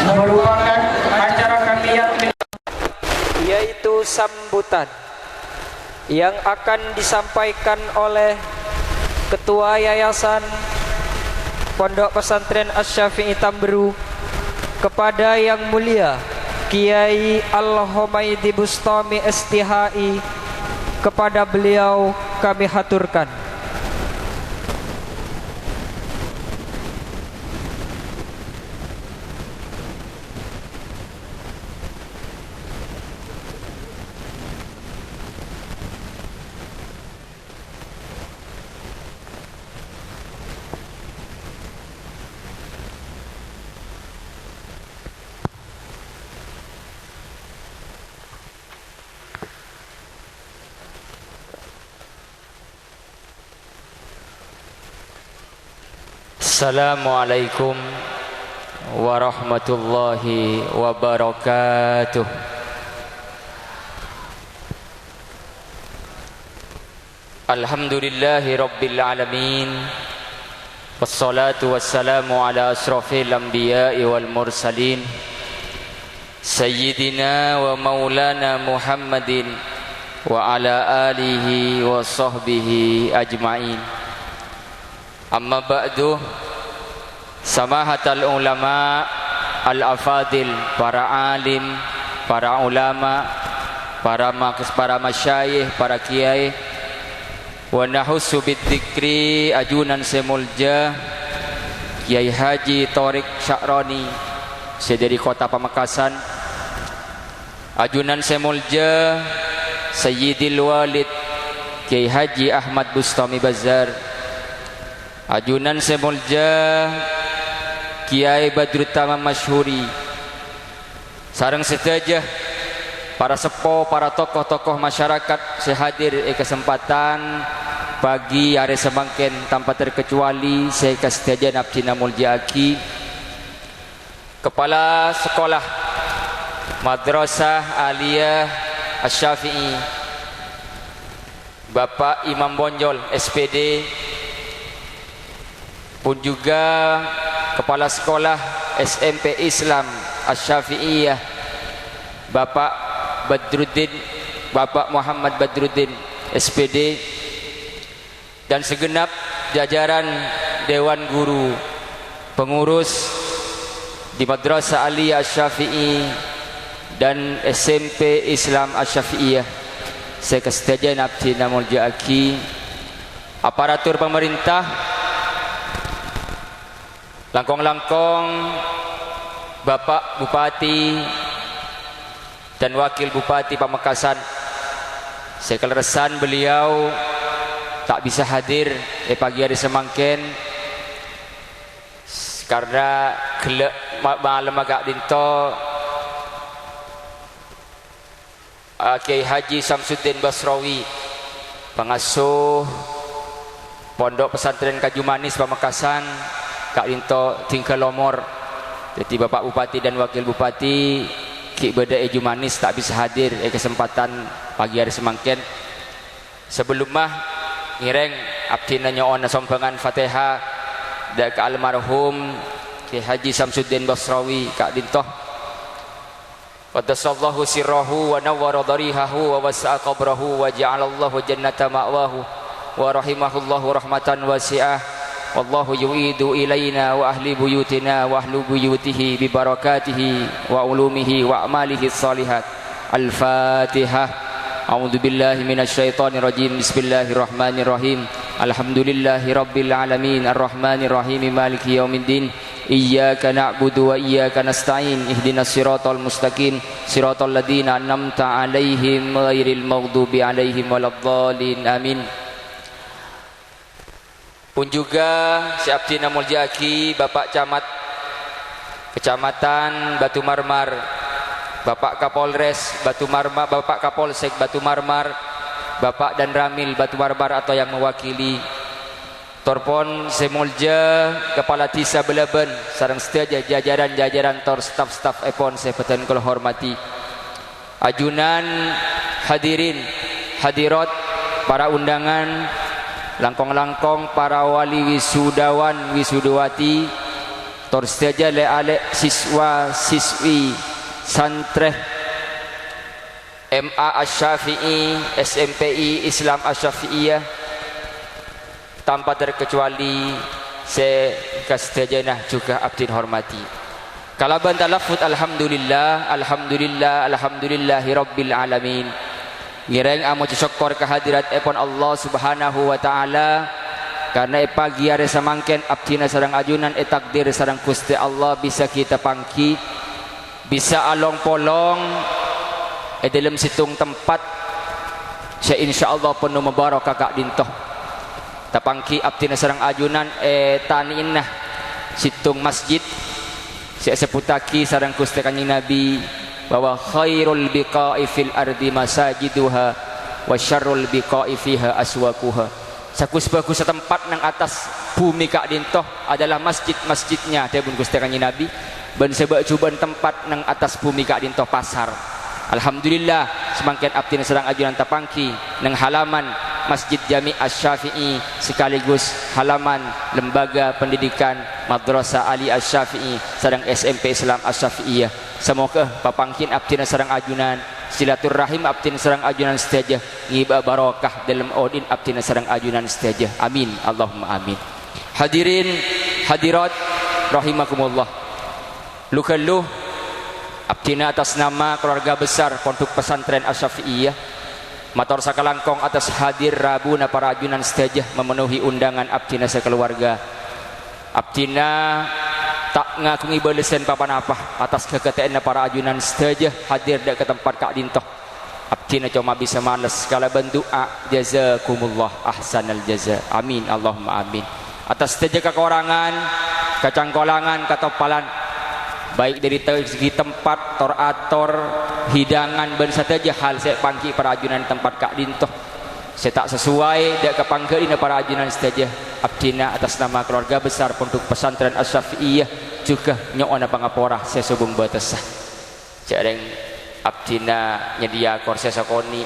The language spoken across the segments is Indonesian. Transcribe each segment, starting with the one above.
merupakan acara kami yang yaitu sambutan yang akan disampaikan oleh Ketua Yayasan Pondok Pesantren Asy-Syafi'i Tamberu kepada Yang Mulia Kiai Al-Humaidi Bustami STHI. Kepada beliau kami haturkan. Assalamualaikum warahmatullahi wabarakatuh. Alhamdulillahi rabbil alamin. Wassalatu wassalamu ala asrafil anbiya'i wal mursalin Sayyidina wa maulana Muhammadin wa ala alihi wa sahbihi ajma'in. Amma ba'du, samahatal ulama al-afadil, para alim, para ulama, para masyayikh, para kiai, wa nahussu bidzikri ajunan semulja Kiai Haji Thoriq Sya'rani dari Kota Pamekasan, ajunan semulja Sayyidil Walid Kiai Haji Ahmad Bustami Bazar, ajunan semulja Kiai Badrut Tamam Masyhuri, sareng sedaya para sepo, para tokoh-tokoh masyarakat sehadir kesempatan pagi hari semangken tanpa terkecuali saya kasih abdina muljaaki Kepala Sekolah Madrasah Aliyah Asy-Syafi'i Bapak Imam Bonjol SPD, pun juga Kepala Sekolah SMP Islam Asy-Syafi'iyah Bapak Badruddin, Bapak Muhammad Badruddin SPD, dan segenap jajaran Dewan Guru pengurus di Madrasah Aliyah Asy-Syafi'i dan SMP Islam Asy-Syafi'iyah. Saya kesediaan abdi namul jaaki, aparatur pemerintah, langkong-langkong Bapak Bupati dan Wakil Bupati Pamekasan. Saya keleresan beliau tak bisa hadir pagi hari semangken karena gelek malam agak dinto. Kiai Haji Samsuddin Basrawi, pengasuh Pondok Pesantren Kaju Manis Pamekasan, Kak Dinto tinggal lomor. Jadi Bapak Bupati dan Wakil Bupati Ki Beda Eju Manis tak bisa hadir kesempatan pagi hari semangken. Sebelum mah ngireng abdi nyoon sompengan Fatihah dari ke almarhum Ki Haji Samsuddin Basrawi Kak Dinto. Qaddasallahu sirrahu wa nawwara dharihahu wa wasa'a qabrahu wa ja'alallahu jannata ma'wahu wa rahimahullahu rahmatan wasi'ah. Wallahu yu'idu ilaina wa ahli buyutina wa ahlu buyutihi bi barakatihi wa ulumihi wa amalihi salihat. Al-Fatihah. A'udzu billahi minasyaitonir rajim. Bismillahirrahmanirrahim. Alhamdulillahi rabbil alamin arrahmanir rahim maliki yaumiddin. Iyyaka na'budu wa iyyaka nasta'in. Ihdinas siratal mustaqim, siratal ladzina an'amta 'alaihim ghairil maghdubi 'alaihim waladdallin. Amin. Pun juga si abdi namul jaki Bapak Camat Kecamatan Batu Marmar, Bapak Kapolres Batu Marmar, Bapak Kapolsek Batu Marmar, Bapak dan Ramil Batu Marmar atau yang mewakili, Torpon Semulja Kepala Tisa Belaben sareng sedaya jajaran-jajaran tor staf-staf epon saya peten kula hormati, ajunan hadirin hadirat, para undangan, langkong-langkong para wali wisudawan wisudawati, tor saja le ale siswa siswi santre MA Asy-Syafi'i SMPI Islam Asy-Syafi'iyah tanpa terkecuali saya kastajana juga abdin hormati kalaban talafut alhamdulillah alhamdulillah alhamdulillahi rabbil alamin ngireng amo syukur kehadirat epon Allah subhanahu wa ta'ala karena pagi hari samangken abdina sarang ajunan takdir sarang Gusti Allah bisa kita pangki bisa along polong dalam situng tempat saya insyaallah penuh mubarakah kak dintoh tapangki abdina sarang ajunan taniinna situng masjid saya seputaki sarang Gusti Kanjeng Nabi bahwa khairul biqa'i fil ardi masajiduha wa syarrul biqa'i fiha aswaquha sakus-bagus tempat nang atas bumi kak dintoh adalah masjid-masjidnya debun Gusti Kanjeng Nabi ban sebab cuban tempat nang atas bumi kak dintoh pasar alhamdulillah semangkin abdina sareng ajunan tapangki nang halaman Masjid Jami' Asy-Syafi'i sekaligus halaman lembaga pendidikan Madrasah Ali Asy-Syafi'i sareng SMP Islam Asy-Syafi'iyah semoga papangkin abdina sareng ajunan silaturahim abdina sareng ajunan sedaja ngibah barokah dalam odin abdina sareng ajunan sedaja amin Allahumma amin. Hadirin hadirat rahimakumullah lukalluh abdina atas nama keluarga besar Pondok Pesantren Asy-Syafi'iyah matur sakalangkong atas hadir rabuna para ajunan sedaja memenuhi undangan abdina sekeluarga abdina tak ngakungi balesan papan apa atas keketaan para ajunan sedaja hadir ke tempat kak dintoh abdina cuma bisa males kala bendoa jazakumullah ahsanal jaza amin Allahumma amin atas sedaja kekurangan kecangkolangan katopalan baik dari segi tempat torator hidangan ben saja hal saya pangki para ajunan tempat kak dintoh saya tak sesuai dak kepanggein para ajunan saja abdina atas nama keluarga besar Pondok Pesantren Asy-Syafi'iyah juga nyokona pangapora saya subung batesah jareng abdina nyedia korse sakoni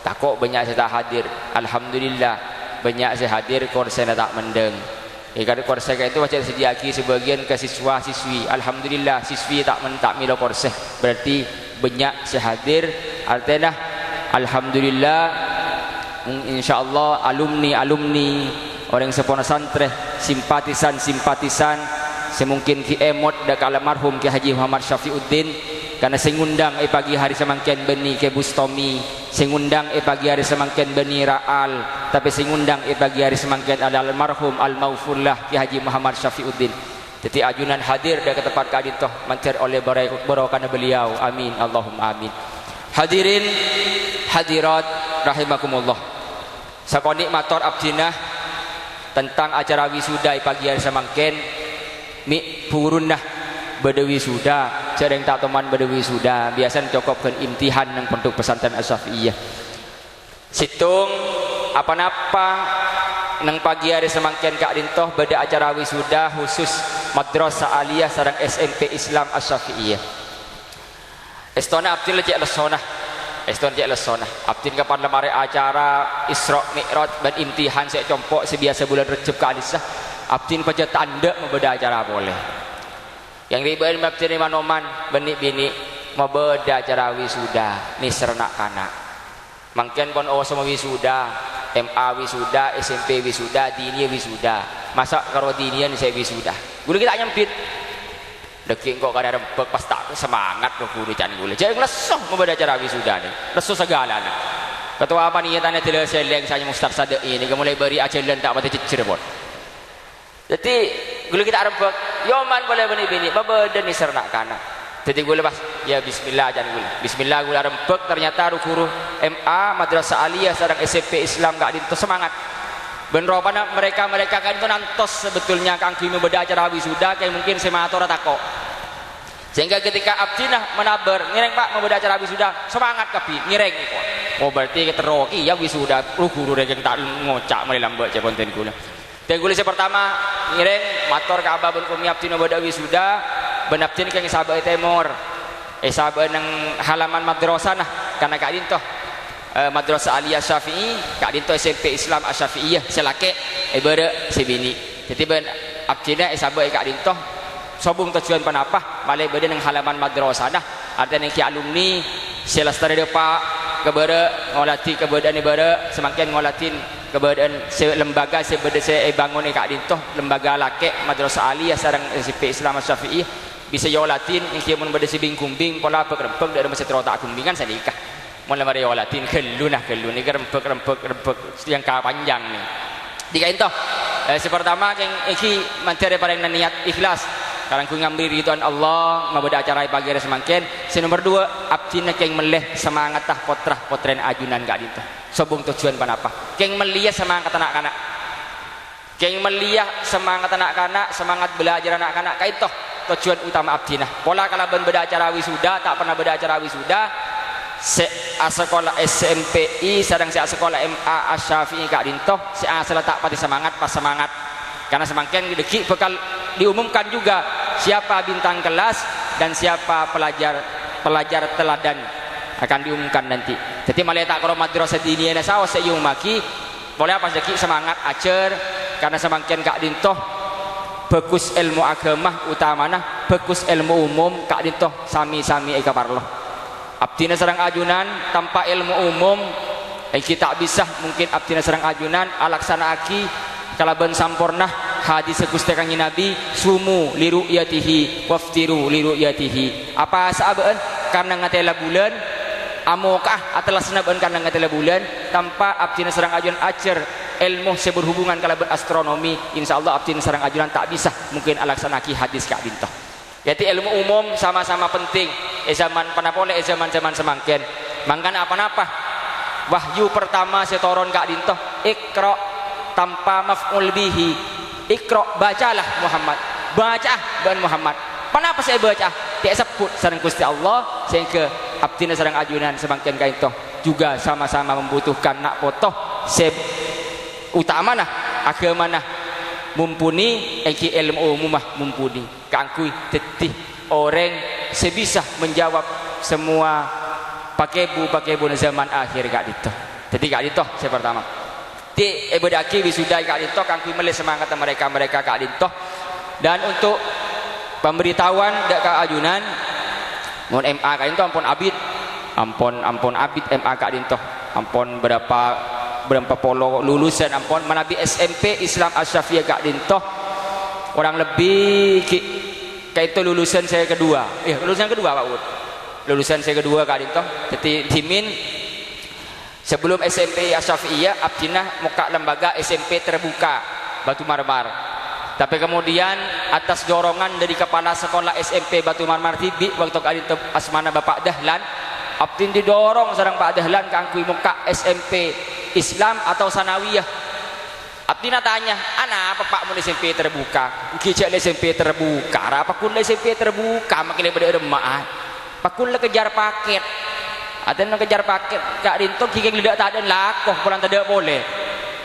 takok banyak saya tak hadir alhamdulillah banyak saya hadir korse tak mendeng karena korse itu macam sediaki sebagian ke siswa siswi alhamdulillah siswi tak milo korse berarti banyak saya hadir artinya alhamdulillah insyaallah alumni orang sepona santre simpatisan semungkin ki emot dak almarhum Ki Haji Muhammad Syafiuddin karena sengundang pagi hari semangken beni ke Bustomi sengundang pagi hari semangken beni Raal tapi sengundang pagi hari semangken ada almarhum Al-Maufullah Ki Haji Muhammad Syafiuddin jadi ajunan hadir dak ke tempat kadintoh mancer oleh barokah beliau amin Allahumma amin. Hadirin hadirat rahimakumullah sakoni matur abdinah tentang acara wisuda pagi hari semangken mi purunah badawi suda jarang tak teman badawi suda biasa cokopkan imtihan nang Pondok Pesantren Asy-Syafi'iyah situng apa-apa nang pagi hari semangken kak dintoh beda acara wisuda khusus Madrasah Aliyah sareng SMP Islam Asy-Syafi'iyah estona abdin lejek lesona abdin kapan lemari acara Isra Mi'raj dan imtihan saya compok sebiasa bulan Rejab ke Alisah abdin paja tanda membeda acara boleh yang ribain abdin manoman benik bini membeda acara wisuda ni serenak kanak mangken pon sama wisuda MA wisuda SMP wisuda dini wisuda masa karo dinian saya wisuda gula kita nyempit deki kok kada rempek pas tak semangat kok guru can gula jadi lesoh membeda acara wisuda ni lesoh segala ni ketua apa niatannya tidak seleng saya Ustaz Sadek ini mulai beri ajalan tak mati cecer pun jadi gula kita rempek yoman boleh bini babeda ni sernak kana jadi gula pas ya bismillah can gula bismillah gula rempek ternyata guru MA Madrasah Aliyah sareng SMP Islam gak dinto semangat benro pana mereka kan itu nantos sebetulnya kangki membeda acara wisuda kayak mungkin semator atako sehingga ketika abdinah menabar ngireng pak membeda acara wisuda semangat kapi ngireng kok oh berarti keteroki ya wisuda guru regeng tak ngocak mulai lambat ya konten gula dan gula pertama ngireng mator ka abah ben kumi abdinah membeda wisuda ben abdin kang sahabat temor sahabat nang halaman madrasah nah karena kak dintoh Madrasah Aliyah Syafi'i kak dinto SMP Islam Asy-Syafi'iyah selake ibara sebini jadi ben abdina sahabat kak dinto sobung tujuan panapa balik beda nang halaman madrasah dah ada nang ki alumni selestari depa kebere ngolati keberadaan ibara semakin ngolatin keberadaan lembaga sebeda saya bangun kak dintoh lembaga laki madrasah aliyah sareng SMP Islam Syafi'i bisa yolatin yang kia mun beda si bingkumbing pola pekrempek dari masa terotak kumbingan saya nikah mun lemari yolatin kelun ni rempek yang panjang ni tiga itu sepertama yang iki materi pada yang niat ikhlas sekarang ku ngambil ridwan Allah ngabeda acara pagi semakin nomor 2 abdina keng meleh semangat tah potren ajunan gak dinto sobung tujuan panapa keng melia semangat anak-anak keng melia semangat anak-anak semangat belajar anak-anak kaitoh tujuan utama abdina pola kalau beda acara wisuda tak pernah beda acara wisuda sekolah SMPI sedang sekolah MA Asy-Syafi'i gak dinto asal tak pati semangat pas semangat karena semakin deki bakal diumumkan juga siapa bintang kelas dan siapa pelajar teladan akan diumumkan nanti. Jadi malah tak kalau madrasah diniyah sawas sayumaki boleh apa deki semangat acer karena semakin kak dintoh bagus ilmu agama utamana bagus ilmu umum kak dintoh sami-sami eka parloh. Abdina serang ajunan tanpa ilmu umum kita bisa mungkin abdina serang ajunan alaksana aki kalaban sampurna hadis Gusti Kanjeng Nabi sumu li ru'yatihi waftiru li ru'yatihi apa saabaan karena ngatela bulan amokah atelah senaban karena ngatela bulan tanpa abdina serang ajunan acer ilmu seberhubungan kalaban astronomi insyaallah abdina serang ajunan tak bisa mungkin alaksanaki hadis kak bintoh jadi ilmu umum sama-sama penting zaman panapole zaman semangken mangkana apa-apa wahyu pertama setoron kak dintoh ikra tanpa maf'ul bihi ikra bacalah Muhammad baca ban Muhammad kenapa saya baca dia sebut sareng Gusti Allah sehingga abdina sareng ajunan semakin kaito juga sama-sama membutuhkan nak potoh utamana agamana mumpuni iki ilmu umumah mumpuni kangkui tetih orang sebisa menjawab semua pakebu zaman akhir gak dito jadi gak dito saya pertama di ebedaki wisuda kak dintoh kangkui melih semangat mereka kak dintoh dan untuk pemberitahuan dak kak ajunan mun MA kak dintoh ampun abid MA kak dintoh ampun berapa polo lulusan ampun manabi SMP Islam Asy-Syafi'i kak dintoh orang lebih kayak itu lulusan saya kedua lulusan kedua Pak Ud lulusan saya kedua kak dintoh jadi timin sebelum SMP Asy-Syafi'iyah abdinah muka lembaga SMP terbuka Batu Marmar tapi kemudian atas dorongan dari kepala sekolah SMP Batu Marmar Tibi waktu kali asmana Bapak Dahlan abdin didorong sareng Pak Dahlan kangkui muka SMP Islam atau Sanawiyah abdina tanya apa Pak mau SMP terbuka kijak SMP terbuka apa kun SMP terbuka makin lebih remah pakun le kejar paket ada yang kejar paket kak dintoh kikeng lidak tak ada lakoh pulang tak ada boleh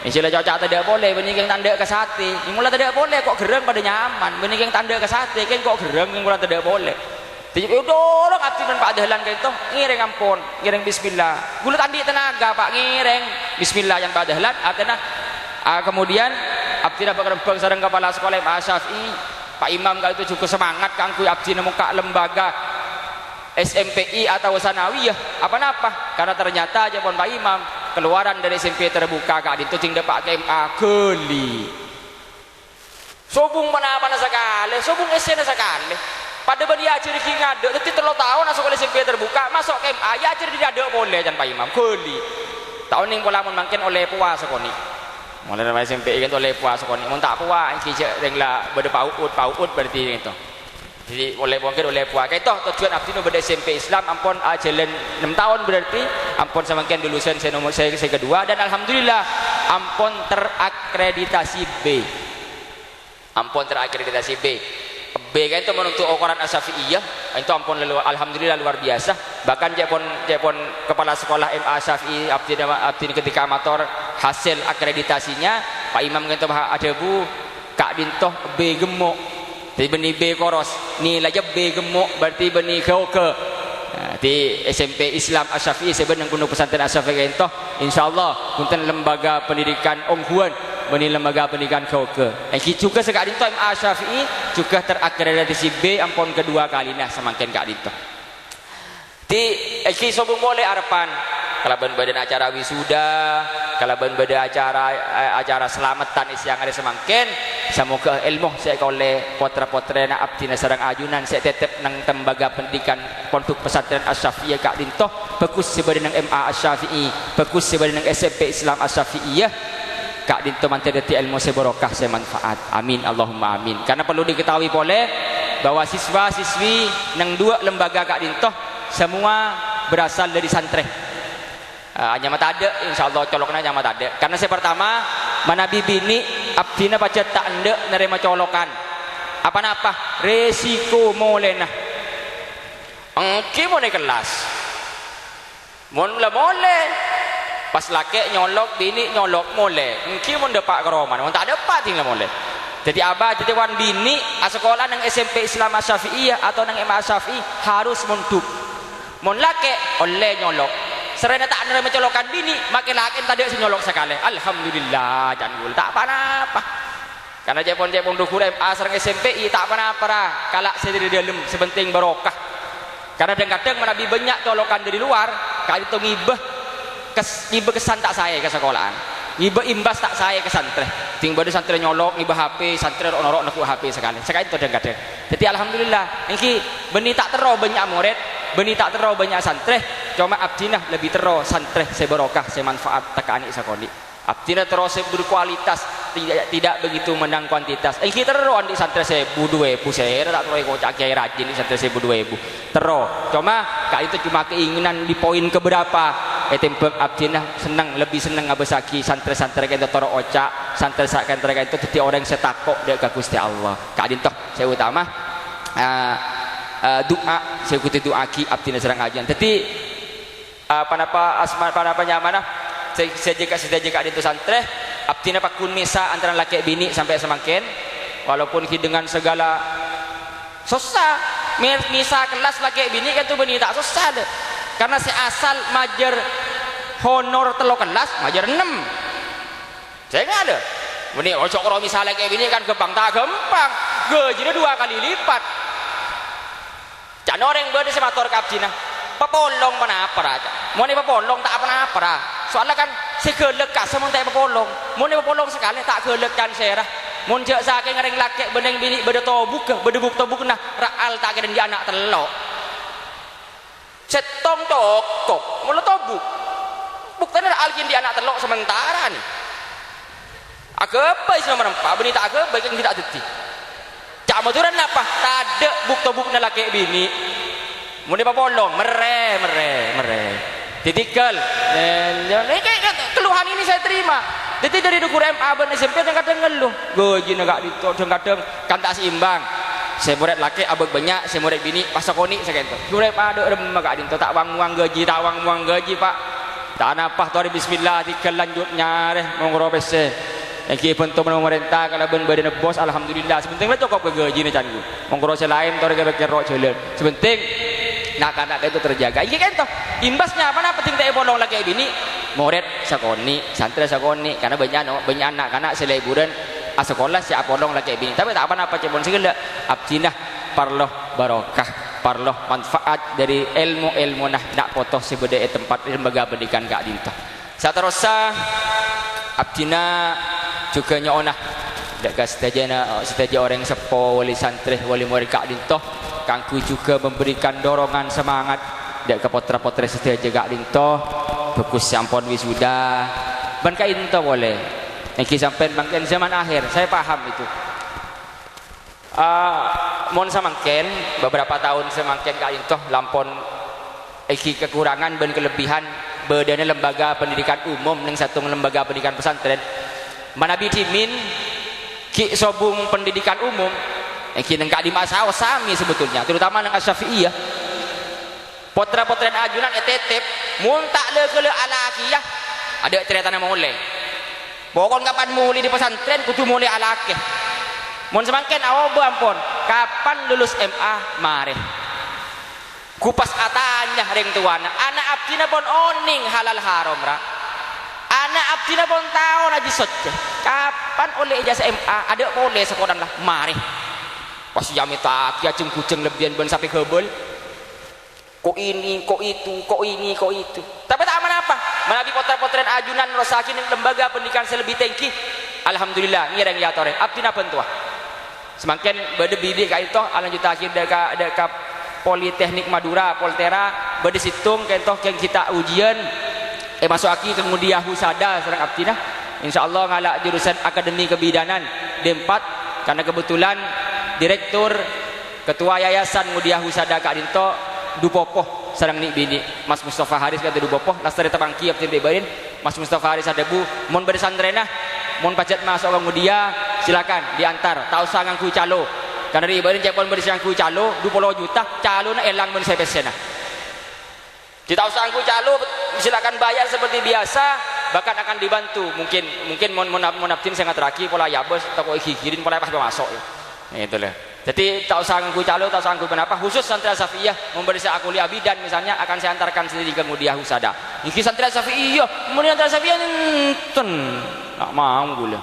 istilah cocok tak ada boleh benikeng tanda ke sate yang mula tak ada boleh kok gereng pada nyaman benikeng tanda ke sate kan kok gereng yang mula tak ada boleh jadi dorong aktif dan Pak Dahlan kayak itu ngireng ampun ngireng bismillah gula tandi tenaga Pak ngireng bismillah yang Pak Dahlan artinya kemudian abdina berkerempeng sareng kepala sekolah Asy-Syafi'i Pak Imam kali itu cukup semangat kangkui abdina muka lembaga SMPI atau Sanawiyah apa-apa karena ternyata aja pun Pak Imam keluaran dari SMP terbuka kak itu tinggal Pak KMA geli sobung mana sekali sobung SN sekali pada bani ajar iki ngadek tapi 3 tahun masuk ke SMP terbuka masuk KMA ya ajar tidak ada boleh dan Pak Imam geli tahun ini pola mun mungkin oleh puasa koni mulai dari SMP kan oleh puasa koni mun tak puas iki renglah berde paut berarti itu jadi oleh mungkin oleh puak itu tujuan abdi nu beda SMP Islam ampun jalan 6 tahun berarti ampun semakin lulusan saya kedua dan alhamdulillah ampun terakreditasi B B kan itu menurut ukuran Asy-Syafi'iyah itu ampun alhamdulillah luar biasa bahkan jepon kepala sekolah MA Asy-Syafi'i abdi ketika amator hasil akreditasinya Pak Imam kan itu ada bu kak dintoh B gemuk jadi benih B koros nilai aja B gemuk berarti benih ke di SMP Islam Asy-Syafi'i sebenarnya kuno pesantren Asy-Syafi'i itu insyaallah punten lembaga pendidikan ungguan bani lembaga pendidikan kau ke juga sekak dinto MA Syafi'i juga terakreditasi B ampun kedua kali nah semakin kak dinto ti sobung boleh harapan kalaban badan acara wisuda kalaban badan acara selamatan isi yang ada semakin semoga ilmu saya oleh potra-potra na abdina sarang ajunan saya tetap nang tembaga pendidikan pondok pesantren Asy-Syafi'iyah kak dinto bagus sebadan nang MA Asy-Syafi'i bagus sebadan nang SMP Islam Asy-Syafi'iyah kak dinto mantai deti ilmu saya barokah saya manfaat amin Allahumma amin karena perlu diketahui boleh bahwa siswa-siswi nang dua lembaga kak dinto semua berasal dari santri hanya mata ada insyaallah coloknya hanya mata ada karena saya pertama manabi bini abdina baca tak anda nerima colokan apa-apa resiko molena engki mau naik kelas boleh pas laki nyolok bini nyolok boleh engki mau dapat keroman mau tak dapat tinggal boleh jadi abah jadi wan bini sekolah nang SMP Islam Asy-Syafi'iyah atau nang MA Asy-Syafi'i harus munduk mon laki oleh nyolok serena tak ada mencolokan bini makin laki tadi nyolok sekali alhamdulillah jangan tak apa-apa karena jepon dukur MA serang SMP tak apa-apa kalak saya dari dalam sebenting barokah karena kadang-kadang menabi banyak colokan dari luar kali itu ngibah kesan tak saya ke sekolahan ngibah imbas tak saya ke santri tinggal di santri nyolok ngibah HP santri orang-orang nak HP sekali itu kadang-kadang jadi alhamdulillah ini benih tak terlalu banyak murid benih tak terlalu banyak santri cuma abdinah lebih terlalu santri saya barokah saya manfaat tak anik sakoni abdinah terus berkualitas tidak begitu menang kuantitas kita terlalu anik santri saya budue saya tak terlalu kocak kiai rajin santri saya budue terlalu cuma kali itu cuma keinginan di poin keberapa tempel abdinah senang lebih senang ngabesaki santri-santri kita toro ocak santri-santri kita jadi orang yang setakok dia ke Gusti Allah kak dintoh saya utama doa saya ikuti doa ki abdina serang ajian jadi apa nyamanah saya jika itu santri abdina pakun misa antara laki bini sampai semakin walaupun dengan segala susah misa kelas laki bini kan tuh bini tak susah deh karena saya asal majer honor telo kelas majer 6 saya nggak ada ini ocok kalau misalnya kayak gini kan gampang tak gampang gajinya 2 kali lipat jangan orang berde semator kapcina papolong panapa aja mau nih papolong tak apa-apa soalnya kan saya kelekat sama tak papolong mau nih papolong sekali tak kelekan saya mau jauh sakit ngereng laki beneng bini berde tobuk nah raal tak kira dia anak telok setong tokok mulut tobuk buktinya alkin di anak telok sementara nih agak isi nomor 4 bini tak agak baik yang tidak detik cak maturan apa tak ada bukti-bukti laki bini mau dia polong mere titikal keluhan ini saya terima jadi dari dukur MA ben SMP kadang-kadang ngeluh gaji negak itu kadang-kadang kan tak seimbang saya murid laki abang banyak saya murid bini pasakoni saya kata murid ada remagak dinto tak wang gaji pak tak apa tuh bismillah tiga lanjutnya deh mau ngerobes Eki pentu pemerintah kalau badan bos alhamdulillah sebenting lah cukup ke gaji nih canggih mau ngerobes lain tuh mereka berkerok jalan sebenting nak itu terjaga iya kan toh imbasnya apa nah penting tak bolong lagi bini murid sakoni santri sakoni karena banyak anak-anak seliburan sekolah siap bolong lagi bini tapi tak apa-apa cebon segala abdinah parloh barokah parloh manfaat dari ilmu nah nak potoh sebeda tempat lembaga pendidikan kak dinta saterosa abdina juga nyonah dak setaja orang sepo wali santri wali murid kak dinta kangku juga memberikan dorongan semangat dak ke potra-potra setaja kak dinta bagus sampun wisuda ban kak dinta boleh iki sampai bangken zaman akhir saya paham itu mohon samangken beberapa tahun semangken kak dinta lampon iki kekurangan dan kelebihan bedanya lembaga pendidikan umum dengan satu lembaga pendidikan pesantren manabi timin ki sobung pendidikan umum ki neng kak di masa sami sebetulnya terutama neng Asy-Syafi'iyah potra-potren ajunan etetep mun tak le kele alakiyah ada cerita nama mulai pokon kapan mulai di pesantren kudu mulai alakih mun semangken awobo ampun kapan lulus MA mare kupas atanya ring tuana anak abdina pon oning halal haram ra anak abdina pun tahu aja soceh. Kapan oleh ijazah MA ada boleh sekolah lah mari. Pas jam itu acung kucing lebihan ban sampai kebel. Kok ini, kok itu, kok ini, kok itu. Tapi tak aman apa? Menabi potret-potret ajunan rosakin lembaga pendidikan selebih tinggi. Alhamdulillah ngireng ya tore. Abdina pentua. Semakin bade bidik ka itu lanjut akhir deka Politeknik Madura, Poltera, bade situng kentoh yang kita ujian masuk aki kemudian husada serang abdina. Insyaallah ngalak jurusan akademi kebidanan D4 karena kebetulan direktur ketua yayasan Mudia Husada Kak Dinto Dupopoh sareng ni bini Mas Mustafa Haris kata Dupopoh lastari tabangki abdi bebarin Mas Mustafa Haris ada bu mun bersandrena mun pacet masuk ke Mudia silakan diantar tau sangang ku calo karena di bebarin cek pon bersang ku calo 20 juta calo na elang mun sepesena di tau sangang ku calo silakan bayar seperti biasa bahkan akan dibantu mungkin mon abdin sangat raki pola ya bos toko gigirin pola pas masuk ya itulah jadi tak usah nganggu calo tak usah nganggu kenapa khusus santri Safiyah memberi saya kuliah bidan misalnya akan saya antarkan sendiri ke Mudia Husada ini santri Safiyah kemudian santri Safiyah enten tak mau gula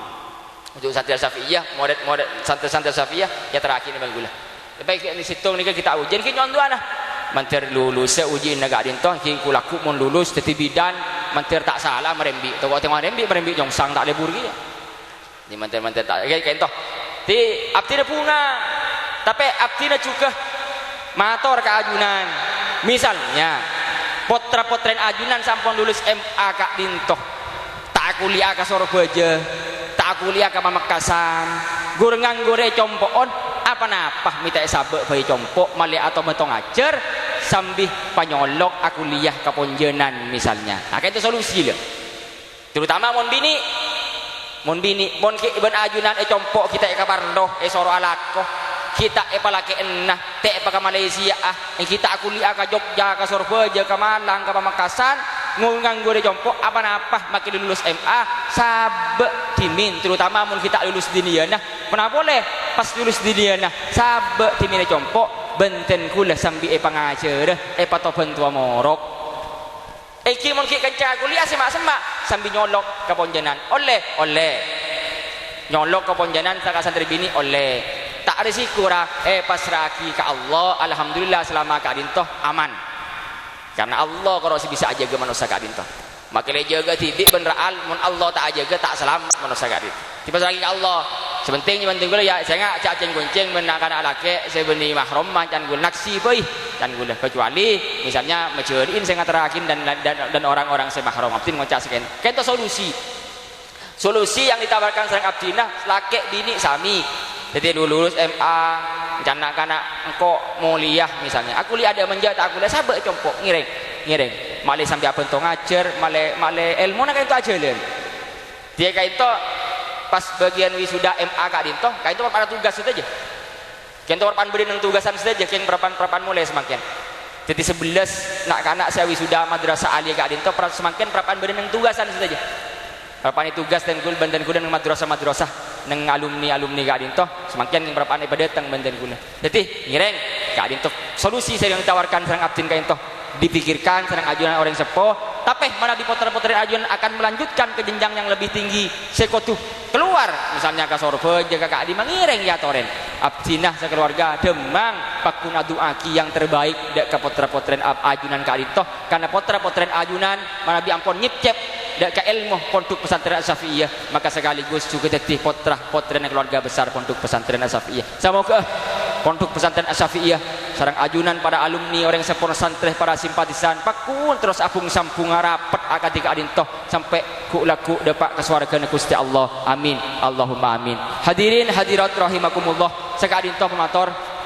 untuk santri Safiyah murid santri Safiyah ya terakhir ni gula baik ni situng ni kita ujian kita nyonduan lah mantir lulus uji negara dinto king kulaku mun lulus teti bidan mantir tak salah merembi tu waktu merembi nyongsang tak lebur gitu ni mantir tak kayak kentoh di abdi punga tapi abdi juga mator ke ajunan misalnya potra-potren ajunan sampun lulus MA Kak Dinto tak kuliah ke Surabaya tak kuliah ke Pamekasan gorengan gore compokon apa-apa minta sabek bayi compok mali atau metong ajar sambil panyolok aku kuliah ke Ponjenan misalnya nah itu solusi lah terutama mon bini mon ke iban ajunan compok kita ke Parno soro alako kita palaki enah te ke Malaysia kita kuliah ke Jogja ke Surabaya ke Malang ke Pamekasan nganggo de compok apa-apa makin lulus MA sabek timin terutama mun kita lulus diniana pernah boleh pas lulus diniana sabek timin compok benten kula sambil pangajar patoban tua morok iki mun ki kenca kuliah semak-semak sambil nyolok ke Ponjenan oleh nyolok ke Ponjenan saka santri bini oleh tak risiko ra pasraki ke Allah alhamdulillah selama Kak Dinto aman karena Allah kalau bisa aja jaga manusia Kak Dinto makanya jaga tidik beneran mun Allah tak jaga tak selamat manusia Kak Dinto tiba lagi ke Allah sebenting gue ya saya nggak cacing gonceng menakan alake saya beni mahrom macan gue naksi boy dan gue kecuali misalnya mencuriin saya ngaterakin dan orang-orang saya mahrom abdin ngocak sekian kento solusi yang ditawarkan serang abdina laki bini sami jadi lulus MA rencana kana engkau muliah misalnya aku lihat ada menjat aku lihat sabek compok ngireng malih sampai apa entong ngajar malih ilmu nak itu aja len dia kayak itu pas bagian wisuda MA Kak Dinto kayak itu pada tugas itu aja kayak itu perpan beri nang tugasan saja kayak perpan mulai semakin jadi 11 nak saya wisuda madrasah alia Kak Dinto semakin perpan beri nang tugasan saja perpan tugas dan gula nang madrasah nang alumni Kak Dinto semakin perpan pada datang bandan gula jadi ngireng Kak Dinto solusi saya yang ditawarkan serang abdin Kak Dinto dipikirkan serang ajunan orang sepo tapi mana di potret ajunan akan melanjutkan ke jenjang yang lebih tinggi sekotu keluar misalnya ke Surabaya ke Kak Adi mangireng ya toren abdinah sekeluarga demang pakuna duaki yang terbaik ke potret ajunan Kak Dinto karena potret ajunan mana bi ampun nyipcep dak ke ilmu pondok pesantren Safiyah maka sekaligus juga jadi potret keluarga besar pondok pesantren Safiyah semoga pondok pesantren Safiyah sarang ajunan para alumni orang sepon santri para simpatisan pakun terus apung sampung rapet akadi Kak Dinto sampai ku laku dapat ke swarga Gusti Allah amin Allahumma amin hadirin hadirat rahimakumullah Kak Dinto pemator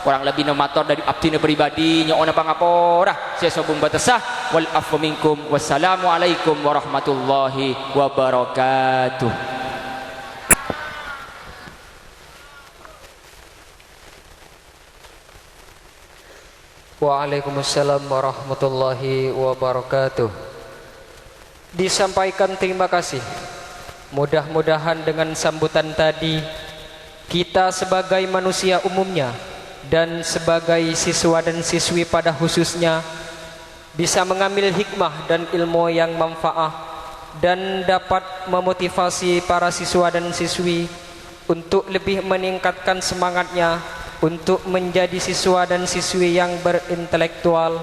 kurang lebih nomator dari abdi pribadi nyoona pangapora saya sobung batasah wal afu minkum wassalamu alaikum warahmatullahi wabarakatuh. Waalaikumsalam warahmatullahi wabarakatuh. Disampaikan terima kasih. Mudah-mudahan dengan sambutan tadi kita sebagai manusia umumnya dan sebagai siswa dan siswi pada khususnya bisa mengambil hikmah dan ilmu yang manfaat dan dapat memotivasi para siswa dan siswi untuk lebih meningkatkan semangatnya untuk menjadi siswa dan siswi yang berintelektual,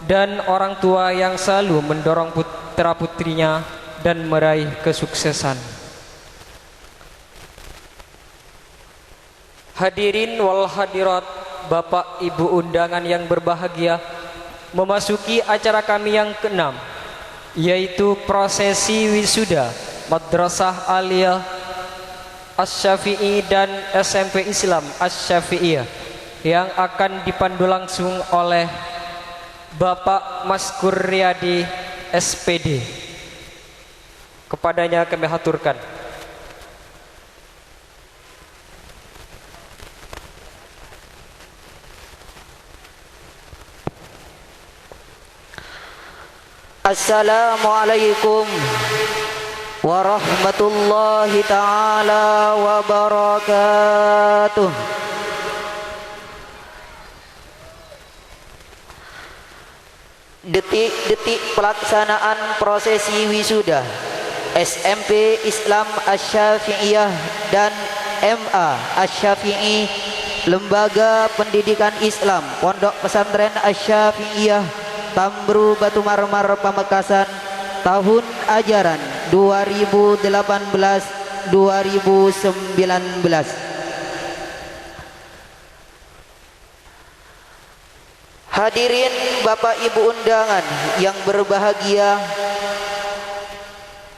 dan orang tua yang selalu mendorong putra putrinya dan meraih kesuksesan. Hadirin wal hadirat, Bapak Ibu undangan yang berbahagia, memasuki acara kami yang keenam, yaitu prosesi wisuda Madrasah Aliyah Asy-Syafi'i dan SMP Islam Asy-Syafi'iyah, yang akan dipandu langsung oleh Bapak Maskur Riyadi SPD. Kepadanya kami haturkan. Assalamualaikum warahmatullahi ta'ala wabarakatuh. Detik-detik pelaksanaan prosesi wisuda SMP Islam Asy-Syafi'iyah dan MA Asy-Syafi'i Lembaga Pendidikan Islam Pondok Pesantren Asy-Syafi'iyah Tambru Batu Marmar Pamekasan tahun ajaran 2018-2019. Hadirin Bapak Ibu undangan yang berbahagia,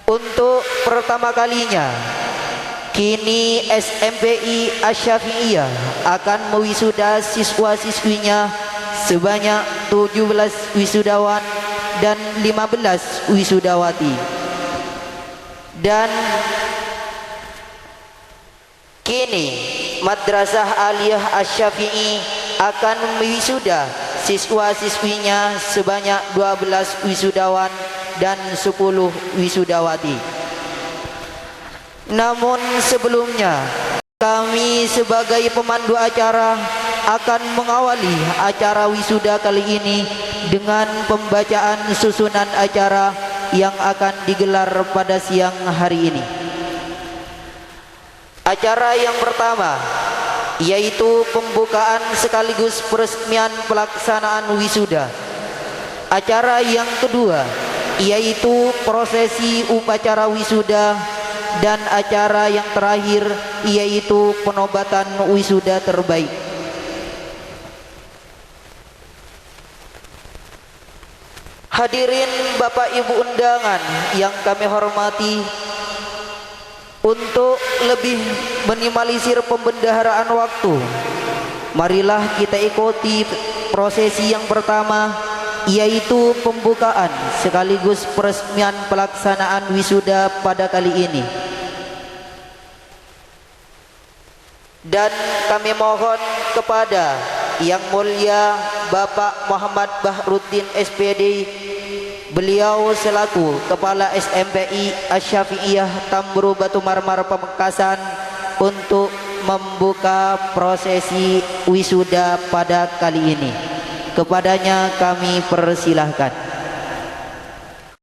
untuk pertama kalinya kini SMPI Asy-Syafi'iyah akan mewisuda siswa-siswinya sebanyak 17 wisudawan dan 15 wisudawati. Dan kini Madrasah Aliyah Asy-Syafi'i akan mewisuda siswa-siswinya sebanyak 12 wisudawan dan 10 wisudawati. Namun sebelumnya, kami sebagai pemandu acara akan mengawali acara wisuda kali ini dengan pembacaan susunan acara yang akan digelar pada siang hari ini. Acara yang pertama yaitu pembukaan sekaligus peresmian pelaksanaan wisuda. Acara yang kedua yaitu prosesi upacara wisuda, dan acara yang terakhir yaitu penobatan wisuda terbaik. Hadirin Bapak Ibu undangan yang kami hormati, untuk lebih minimalisir pembendaharaan waktu, marilah kita ikuti prosesi yang pertama, yaitu pembukaan sekaligus peresmian pelaksanaan wisuda pada kali ini. Dan kami mohon kepada Yang Mulia Bapak Muhammad Bahruddin SPD, beliau selaku Kepala SMPI Asy-Syafi'iyah Tambru Batu Marmar Pamekasan, untuk membuka prosesi wisuda pada kali ini. Kepadanya kami persilahkan.